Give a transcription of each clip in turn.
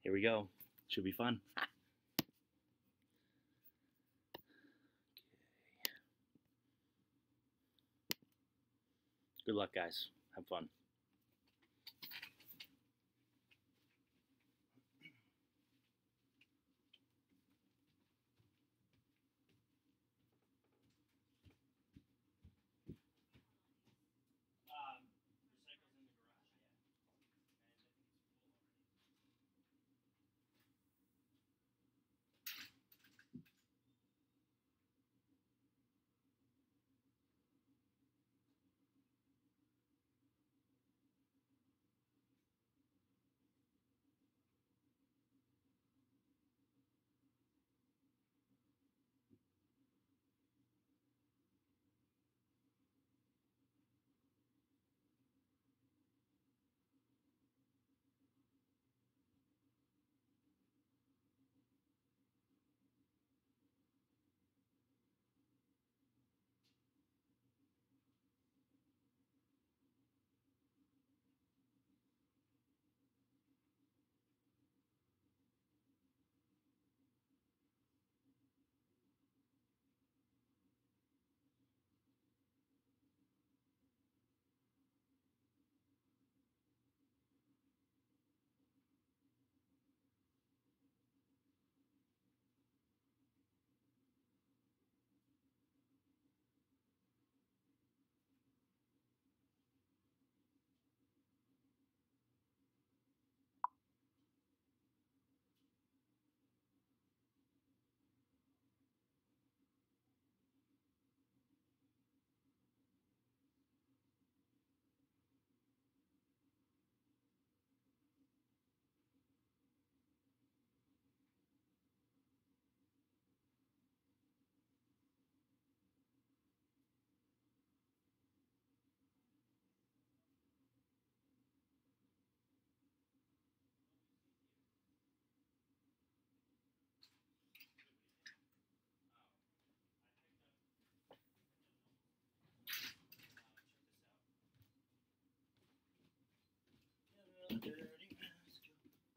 Here we go. Should be fun. Good luck, guys. Have fun.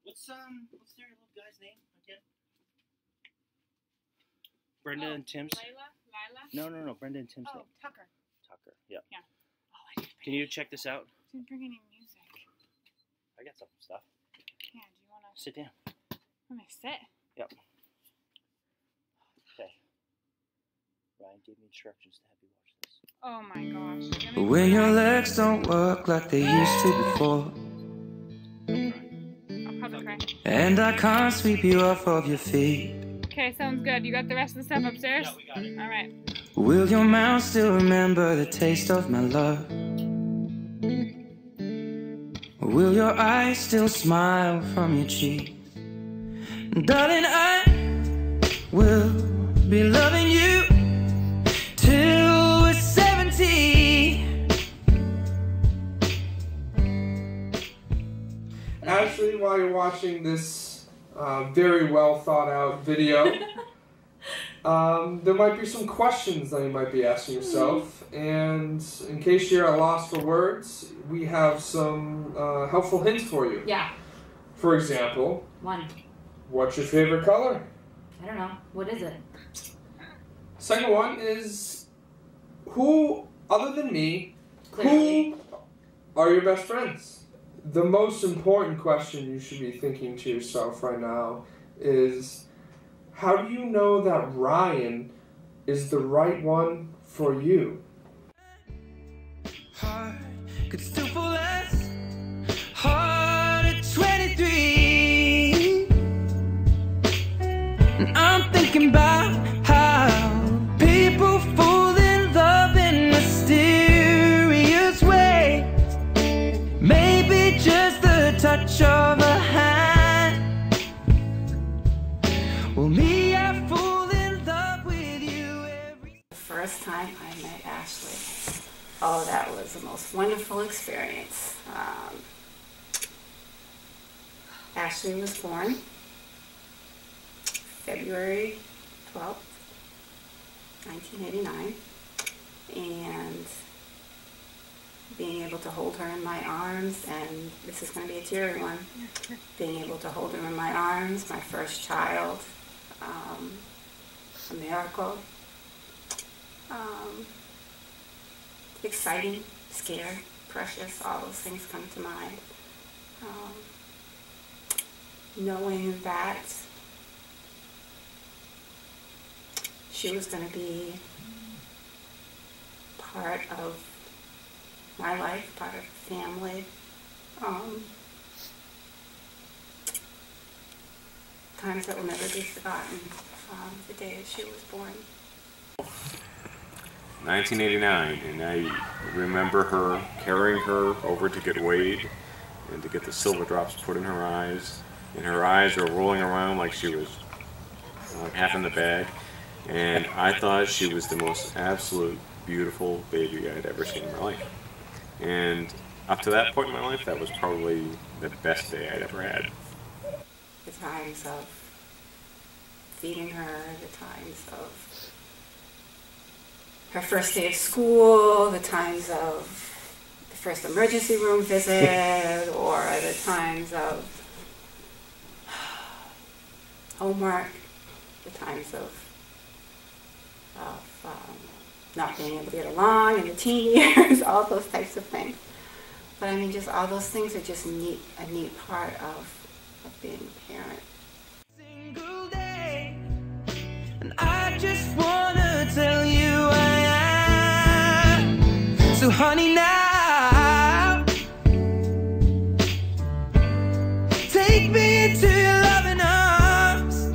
What's their little guy's name again? Brenda and Tim's. Lila? No. Brenda and Tim's name. Tucker. Tucker. Yep. Yeah. Oh, Can you check this out? Didn't bring any music. I got some stuff. Yeah. Do you want to Sit down. Let me sit? Yep. Okay. Ryan gave me instructions to have you watch this. Oh my gosh. When your legs don't work like they used to before, I'll probably cry. and I can't sweep you off of your feet, Okay, sounds good. You got the rest of the stuff upstairs? Yeah, we got it. All right. will your mouth still remember the taste of my love? Will your eyes still smile from your cheeks? Darling, I will be loving you till we're 70. Ashley, while you're watching this very well thought out video, there might be some questions that you might be asking yourself, and in case you're at a loss for words, we have some helpful hints for you. Yeah. For example, One. what's your favorite color? I don't know. What is it? Second one is, who, other than me, Clearly. who are your best friends? The most important question you should be thinking to yourself right now is, how do you know that Ryan is the right one for you? Heart could still fall less hard at 23. And I'm thinking about how people fall in love in mysterious ways. Maybe just the touch of a hand. Well, me, I fall in love with you every. The first time I met Ashley, oh, that was the most wonderful experience. Ashley was born February 12th, 1989, and being able to hold her in my arms, and this is going to be a teary one, being able to hold her in my arms, my first child, a miracle. Exciting, scared, precious, all those things come to mind. Knowing that she was going to be part of my life, part of the family. Times that will never be forgotten, the day that she was born. 1989, and I remember her carrying her over to get weighed and to get the silver drops put in her eyes, and her eyes were rolling around like she was like half in the bag, and I thought she was the most absolute beautiful baby I'd ever seen in my life. And up to that point in my life, that was probably the best day I'd ever had. The times of feeding her, the times of her first day of school, the times of the first emergency room visit, or the times of homework, the times of not being able to get along in the teen years, all those types of things. But I mean, just all those things are just a neat part of being a parent. Single day, and I just wanna tell you I am. So honey, now take me into your loving arms,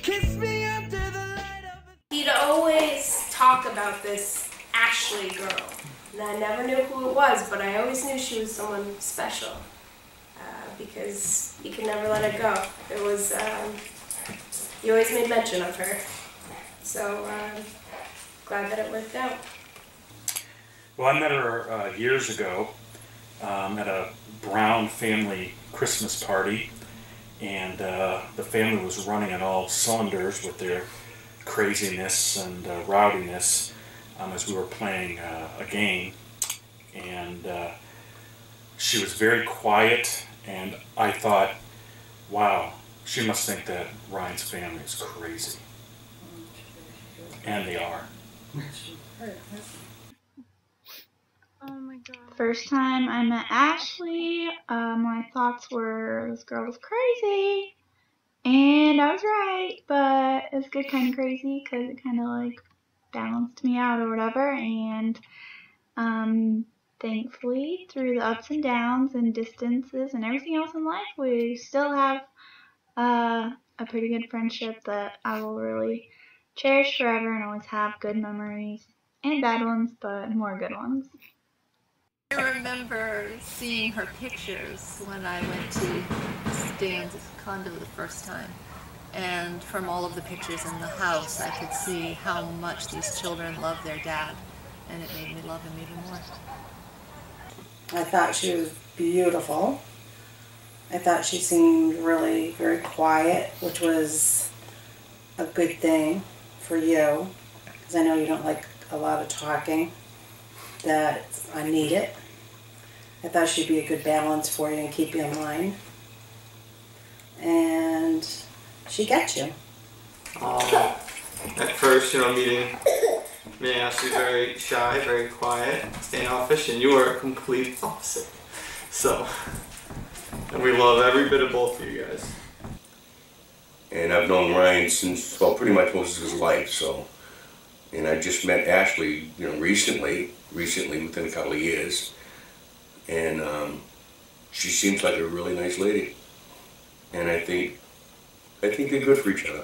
kiss me under the light of a... He'd always talk about this Ashley girl, and I never knew who it was, but I always knew she was someone special, because he could never let it go. It was, he always made mention of her, so glad that it worked out. Well, I met her years ago at a Brown family Christmas party, and the family was running on all cylinders with their craziness and rowdiness as we were playing a game, and she was very quiet, and I thought, wow, she must think that Ryan's family is crazy. And they are. Oh my god. First time I met Ashley, my thoughts were this girl was crazy, and I was right, but it was good kind of crazy because it kind of like balanced me out or whatever, and thankfully through the ups and downs and distances and everything else in life, we still have a pretty good friendship that I will really cherish forever and always have good memories and bad ones, but more good ones. I remember seeing her pictures when I went to Dan's condo the first time, and from all of the pictures in the house I could see how much these children love their dad, and it made me love him even more. I thought she was beautiful. I thought she seemed really very quiet, which was a good thing for you, because I know you don't like a lot of talking. That I need it. I thought she'd be a good balance for you and keep you in line. And she gets you. At first, meeting me and Ashley, very shy, very quiet, standoffish, and you are a complete opposite. So, and we love every bit of both of you guys. And I've known Ryan since, well, pretty much most of his life, so. And I just met Ashley, recently, within a couple of years. And she seems like a really nice lady. And I think they're good for each other.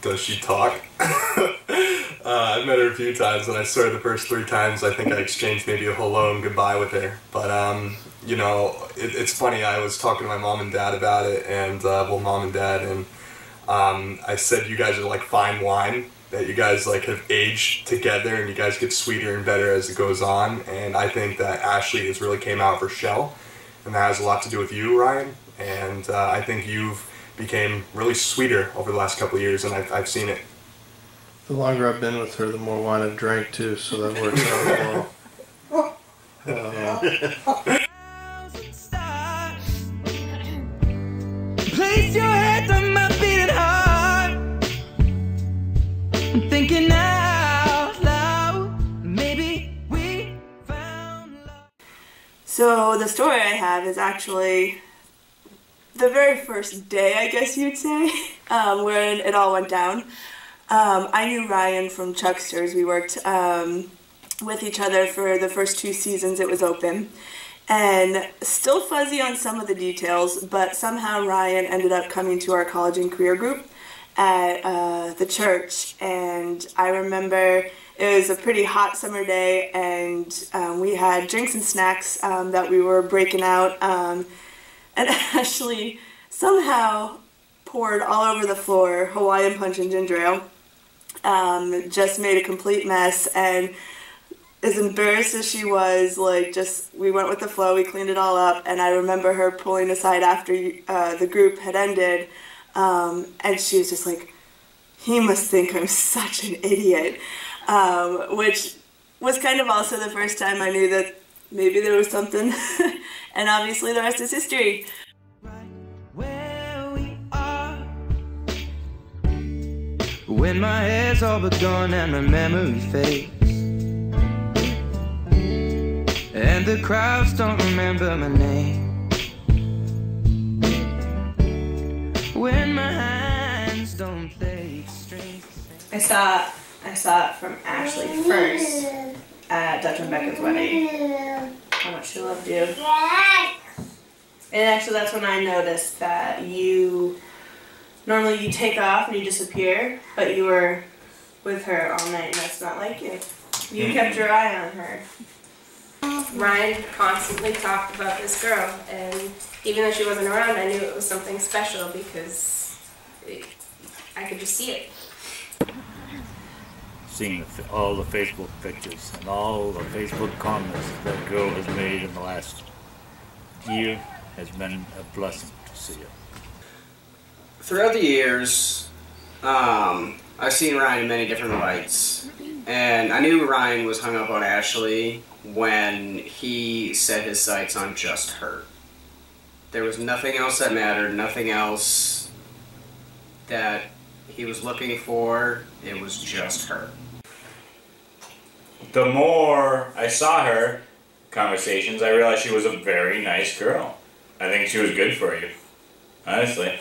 Does she talk? I've met her a few times, and I swear the first 3 times I think I exchanged maybe a hello and goodbye with her. But, it's funny, I was talking to my mom and dad about it, and, mom and dad, and I said you guys are like fine wine, that you guys like have aged together and you guys get sweeter and better as it goes on. And I think that Ashley has really came out for Shell, and that has a lot to do with you, Ryan. And I think you've became really sweeter over the last couple of years, and I've seen it. The longer I've been with her, the more wine I've drank too, so that works out well. Place your head on my beating heart. I'm thinking out loud. Maybe we found love. So the story I have is actually the very first day, I guess you'd say, when it all went down. I knew Ryan from Chucksters. We worked with each other for the first 2 seasons it was open. And still fuzzy on some of the details, but somehow Ryan ended up coming to our college and career group at the church. And I remember it was a pretty hot summer day, and we had drinks and snacks that we were breaking out. And Ashley somehow poured all over the floor Hawaiian Punch and ginger ale. Just made a complete mess, and as embarrassed as she was, we went with the flow, we cleaned it all up, and I remember her pulling aside after the group had ended, and she was just like, he must think I'm such an idiot, which was kind of also the first time I knew that maybe there was something, and obviously the rest is history. Where we are, when my hair's all but gone and my memory fades, and the crowds don't remember my name, when my hands don't play straight. I saw it from Ashley first at Dutch and Becca's wedding. How much she loved you. And actually that's when I noticed that normally you take off and you disappear, but you were with her all night, and that's not like you. You kept your eye on her. Ryan constantly talked about this girl, and even though she wasn't around, I knew it was something special because I could just see it. Seeing all the Facebook pictures and all the Facebook comments that girl has made in the last year has been a blessing to see it. Throughout the years, I've seen Ryan in many different lights, and I knew Ryan was hung up on Ashley when he set his sights on just her. There was nothing else that mattered, nothing else that he was looking for, it was just her. The more I saw her conversations, I realized she was a very nice girl. I think she was good for you. Honestly.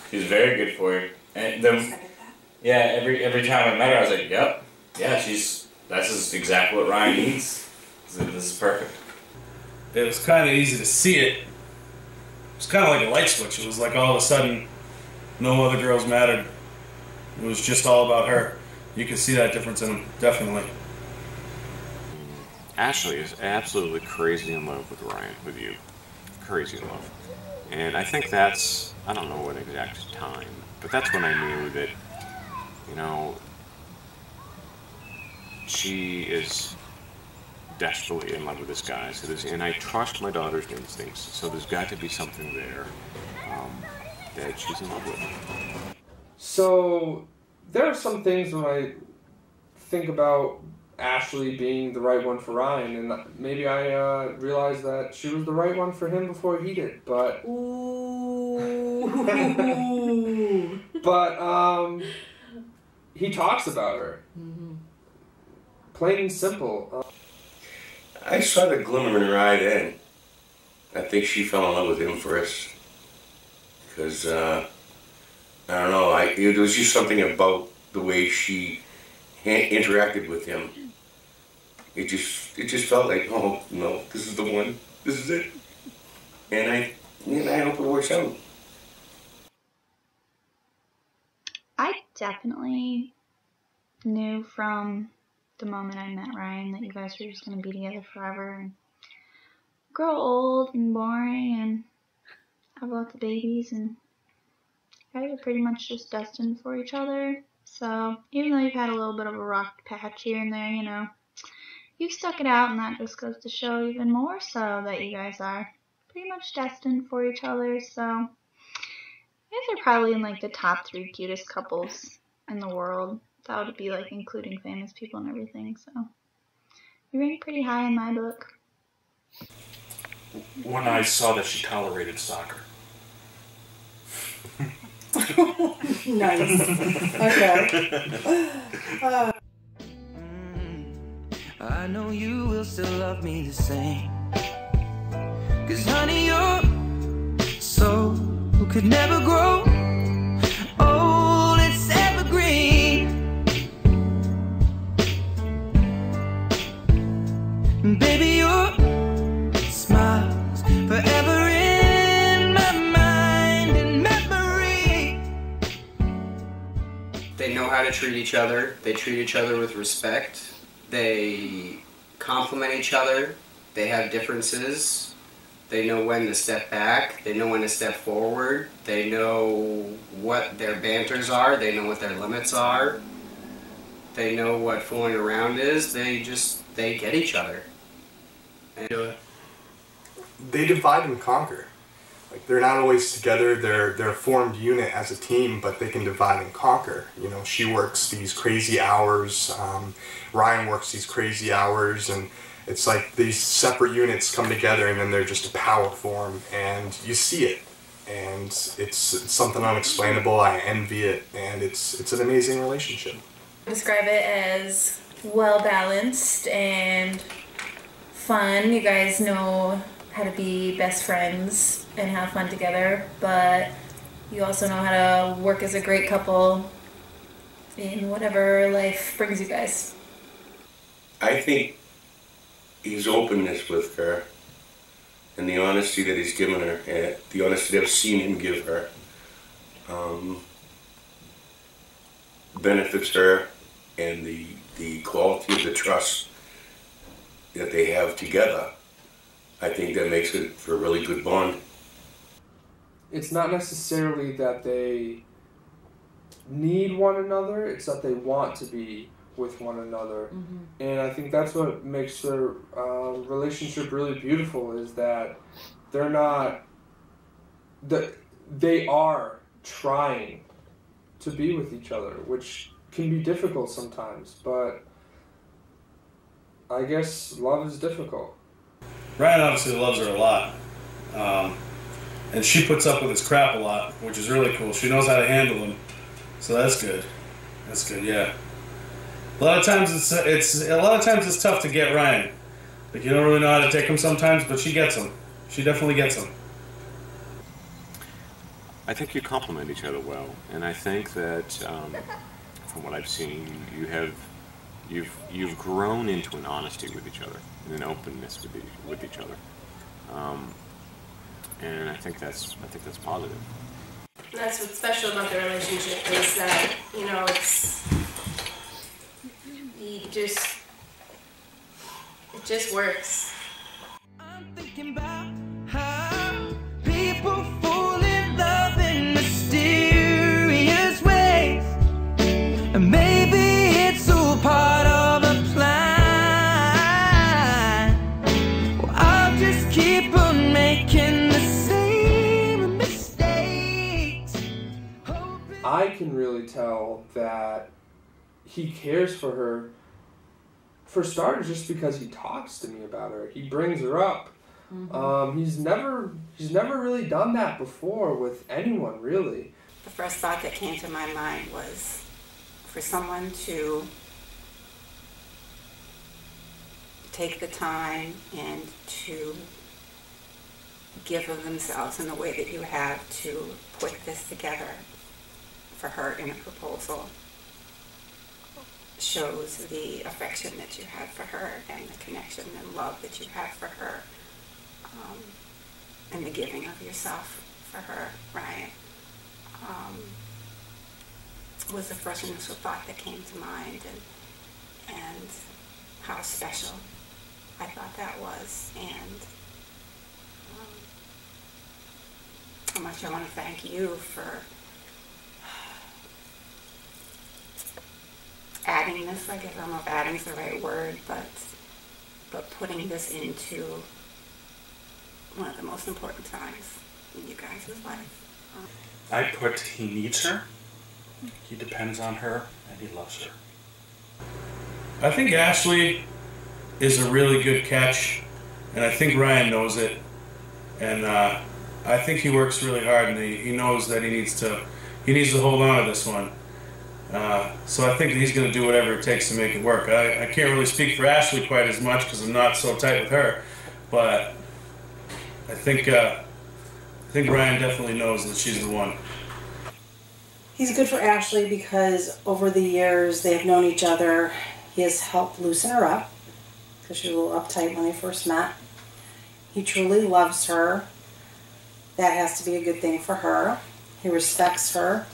She was very good for you. And every time I met her, I was like, yep, yeah, that's exactly what Ryan needs. This is perfect. It was kind of easy to see it. It was kind of like a light switch. It was like all of a sudden, no other girls mattered. It was just all about her. You can see that difference in them, definitely. Ashley is absolutely crazy in love with Ryan, with you. Crazy in love. And I think that's, I don't know what exact time, but that's when I knew that, she is desperately in love with this guy. And I trust my daughter's instincts, so there's got to be something there that she's in love with. So, there are some things when I think about Ashley being the right one for Ryan, and maybe I realized that she was the right one for him before he did, but... but, he talks about her. Plain and simple. I saw the glimmer in her eye then. I think she fell in love with him first. Because, I don't know, it was just something about the way she interacted with him. It just felt like, oh, no, this is the one. This is it. And I hope it works out. I definitely knew from the moment I met Ryan that you guys were just going to be together forever and grow old and boring and have lots of babies, and you guys are pretty much just destined for each other. So even though you've had a little bit of a rough patch here and there, you've stuck it out, and that just goes to show even more so that you guys are pretty much destined for each other. So you guys are probably in like the top 3 cutest couples in the world. That would be like including famous people and everything. So you rank pretty high in my book. When I saw that she tolerated soccer. Nice. Okay. I know you will still love me the same. 'Cause honey, your soul could never grow old, it's evergreen. Baby, your smile's forever in my mind and memory. They know how to treat each other. They treat each other with respect. They compliment each other. They have differences. They know when to step back. They know when to step forward. They know what their banters are. They know what their limits are. They know what fooling around is. They get each other. And They divide and conquer. Like, they're not always together. They're a formed unit as a team, but they can divide and conquer. You know, she works these crazy hours. Ryan works these crazy hours, and it's like these separate units come together, and then they're just a power form, and you see it. And it's something unexplainable. I envy it, and it's an amazing relationship. Describe it as well balanced and fun. You guys know how to be best friends and have fun together, but you also know how to work as a great couple in whatever life brings you guys. I think his openness with her and the honesty that he's given her, and the honesty that I've seen him give her, benefits her, and the quality of the trust that they have together, I think that makes it for a really good bond. It's not necessarily that they need one another, it's that they want to be with one another. And I think that's what makes their relationship really beautiful, is that they're not, they are trying to be with each other, which can be difficult sometimes, but I guess love is difficult. Ryan obviously loves her a lot. And she puts up with his crap a lot, which is really cool. She knows how to handle him. So that's good. That's good, yeah. A lot of times it's tough to get Ryan. Like, you don't really know how to take him sometimes, but she gets him. She definitely gets him. I think you complement each other well, and I think that from what I've seen, you've grown into an honesty with each other and an openness with each other, and I think that's positive. That's what's special about the relationship, is that, you know, it just works. I'm thinking about how people fall in love in mysterious ways, and maybe it's all part of a plan. Well, I'll just keep on making the same mistakes. I can really tell that he cares for her, for starters, just because he talks to me about her. He brings her up. He's never really done that before with anyone, really. The first thought that came to my mind was for someone to take the time and to give of themselves in the way that you have to put this together for her in a proposal shows the affection that you have for her and the connection and love that you have for her, and the giving of yourself for her, Ryan, was the first initial thought that came to mind, and how special I thought that was, and how much I want to thank you for adding this. I guess I don't know if adding is the right word, but putting this into one of the most important times in you guys' life. I put he needs her, He depends on her, and he loves her. I think Ashley is a really good catch, and I think Ryan knows it. And I think he works really hard, and he knows that he needs to hold on to this one. So I think that he's going to do whatever it takes to make it work. I can't really speak for Ashley quite as much because I'm not so tight with her, but I think Ryan definitely knows that she's the one. He's good for Ashley because over the years they've known each other. He has helped loosen her up because she was a little uptight when they first met. He truly loves her. That has to be a good thing for her. He respects her.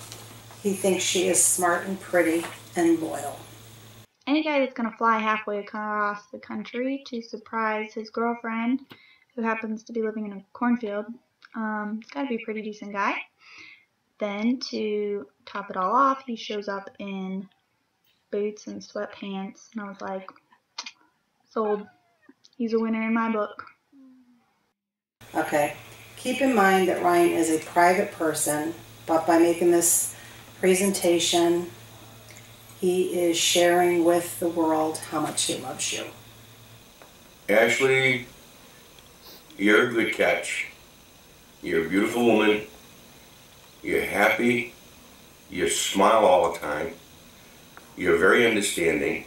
He thinks she is smart and pretty and loyal. Any guy that's going to fly halfway across the country to surprise his girlfriend, who happens to be living in a cornfield, it's got to be a pretty decent guy. Then, to top it all off, he shows up in boots and sweatpants, and I was like, sold. He's a winner in my book. Okay. Keep in mind that Ryan is a private person, but by making this presentation, he is sharing with the world how much he loves you. Ashley, you're a good catch. You're a beautiful woman. You're happy. You smile all the time. You're very understanding.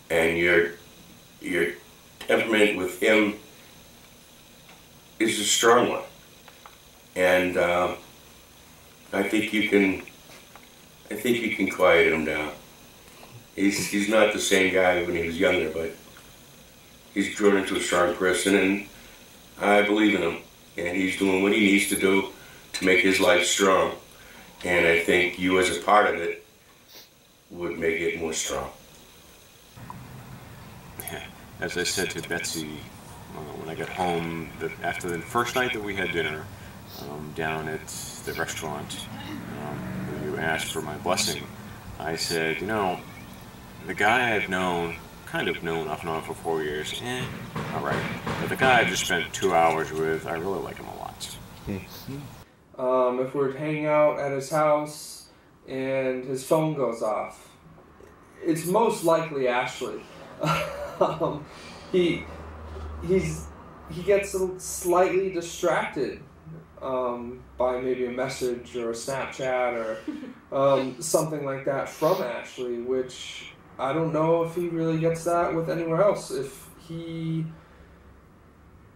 And your temperament with him is a strong one. And I think you can quiet him down. He's not the same guy when he was younger, but he's grown into a strong person, and I believe in him. And he's doing what he needs to do to make his life strong. And I think you, as a part of it, would make it more strong. Yeah. As I said to Betsy when I got home, after the first night that we had dinner down at the restaurant, when you asked for my blessing, I said, the guy I've known off and on for 4 years, all right. But the guy I just spent 2 hours with, I really like him a lot. If we're hanging out at his house and his phone goes off, it's most likely Ashley. He gets slightly distracted by maybe a message or a Snapchat or something like that from Ashley, which I don't know if he really gets that with anywhere else. If he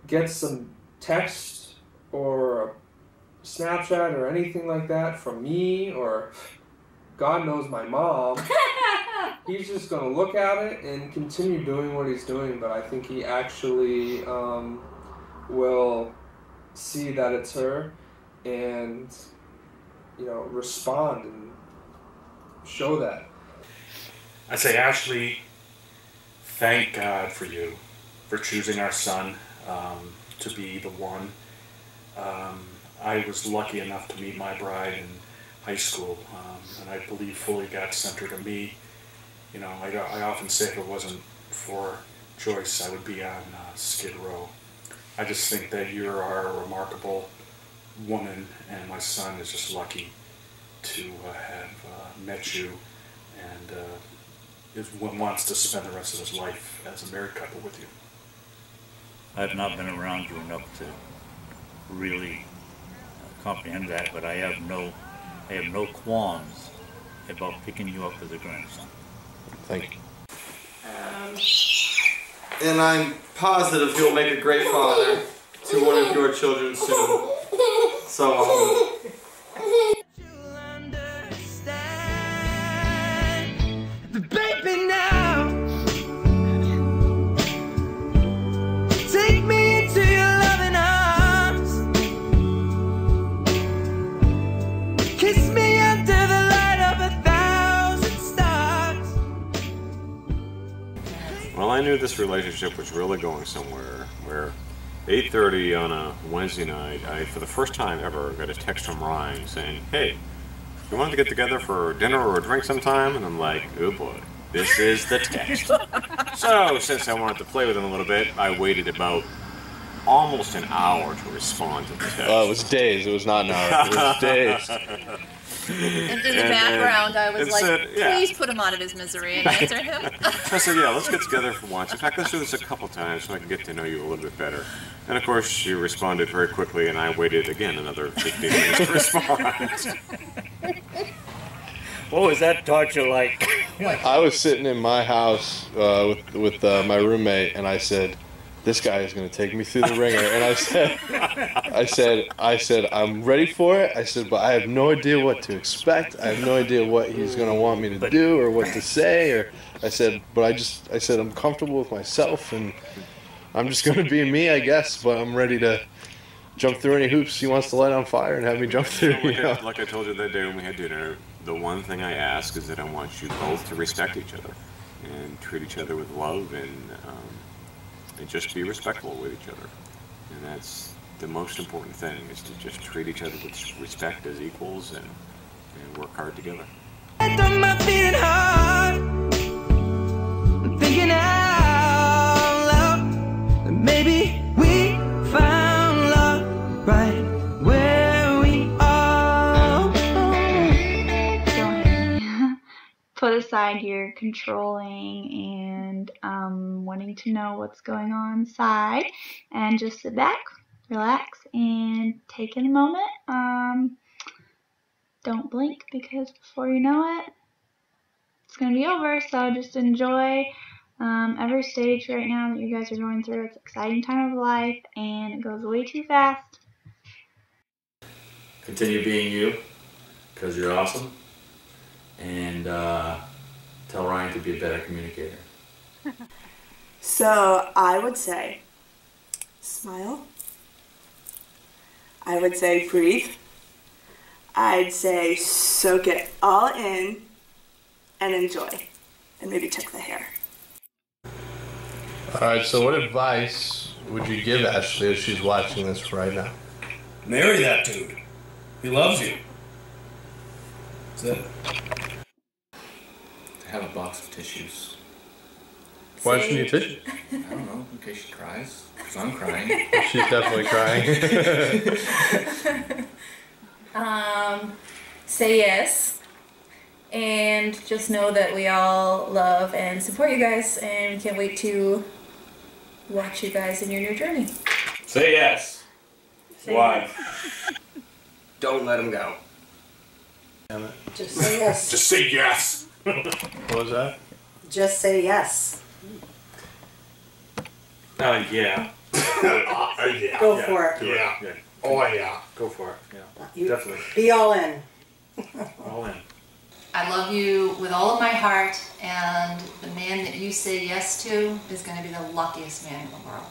gets some text or a Snapchat or anything like that from me, or God knows my mom, he's just going to look at it and continue doing what he's doing. But I think he actually will see that it's her and, respond and show that. I'd say, Ashley, thank God for you, for choosing our son to be the one. I was lucky enough to meet my bride in high school, and I believe fully God sent her to me. I often say if it wasn't for Joyce, I would be on Skid Row. I just think that you are a remarkable woman, and my son is just lucky to have met you, and wants to spend the rest of his life as a married couple with you. I've not been around you enough to really comprehend that, but I have no qualms about picking you up as a grandson. Thank you. And I'm positive he'll make a great father to one of your children soon. So, Baby, now take me into your loving arms, kiss me under the light of 1,000 stars. Well, I knew this relationship was really going somewhere, where 8:30 on a Wednesday night, I, for the first time ever, got a text from Ryan saying, "Hey, you want to get together for dinner or a drink sometime?" And I'm like, oh boy, this is the text. So, since I wanted to play with him a little bit, I waited about almost an hour to respond to the text. It was days. It was not an hour. It was days. And in the background, I was like, said, yeah. please put him out of his misery and answer him. So I said, yeah, let's get together for once. In fact, let's do this a couple times so I can get to know you a little bit better. And of course, she responded very quickly, and I waited again another 15 minutes to respond. What was that torture like? I was sitting in my house with my roommate, and I said, "This guy is going to take me through the ringer." And I said, "I'm ready for it." I said, "But I have no idea what to expect. I have no idea what he's going to want me to do or what to say." Or I said, "I'm comfortable with myself, and I'm just going to be me, I guess. But I'm ready to jump through any hoops he wants to light on fire and have me jump through." Like I told you that day when we had dinner, the one thing I ask is that I want you both to respect each other and treat each other with love and just be respectful with each other. And that's the most important thing, is to just treat each other with respect as equals and work hard together. I'm feeling hard. I'm thinking out loud that maybe we found love right where we are. Put aside your controlling and wanting to know what's going on inside, and just sit back, relax, and take in a moment. Don't blink, because before you know it, it's going to be over. So just enjoy every stage right now that you guys are going through. It's an exciting time of life, and it goes way too fast. Continue being you, because you're awesome. And tell Ryan to be a better communicator. So I would say, smile. I would say breathe. I'd say soak it all in and enjoy. And maybe tuck the hair. Alright, so what advice would you give Ashley if she's watching this right now? Marry that dude. He loves you. That's it. Have a box of tissues. Why does she need tissues? I don't know, in case she cries. Because I'm crying. She's definitely crying. Say yes. And just know that we all love and support you guys, and can't wait to watch you guys in your new journey. Say yes. Say Why? Don't let him go. Just say yes. Just say yes. What was that? Just say yes. Yeah. Yeah. Go for it. Yeah. Oh yeah. Go for it. Yeah. You Definitely. Be all in. All in. I love you with all of my heart, and the man that you say yes to is going to be the luckiest man in the world.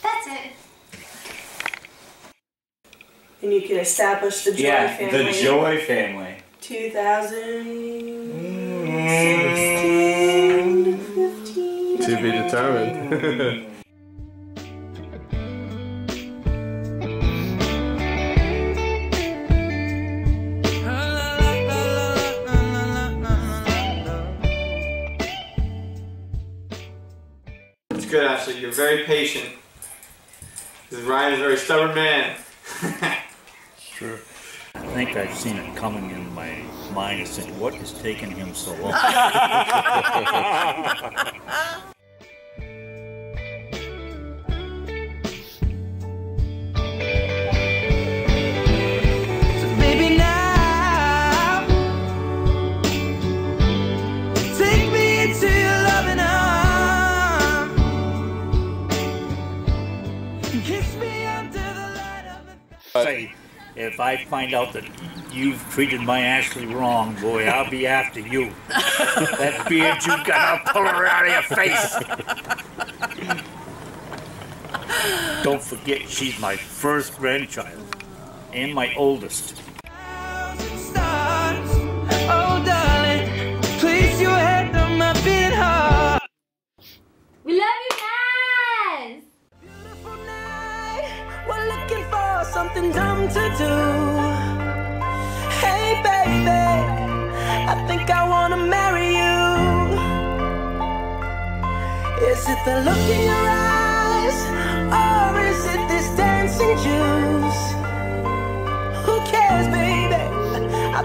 That's it. And you can establish the Joy family. The Joy family. 2016, 15. To be determined. It's good, Ashley. You're very patient. Because Ryan is a very stubborn man. True. I think I've seen it coming in my mind. It's saying, what is taking him so long? So baby, now take me into your loving arms. Kiss me under the light of the... Say, if I find out that you've treated my Ashley wrong, boy, I'll be after you. That beard you got, I'll pull her out of your face. Don't forget, she's my first grandchild and my oldest. Stars. Oh, darling, place your head on my beating heart. We love you guys! We're looking for something dumb to do. Hey baby, I think I wanna marry you. Is it the look in your eyes, or is it this dancing juice? Who cares, baby? I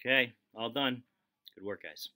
Okay, all done. Good work, guys.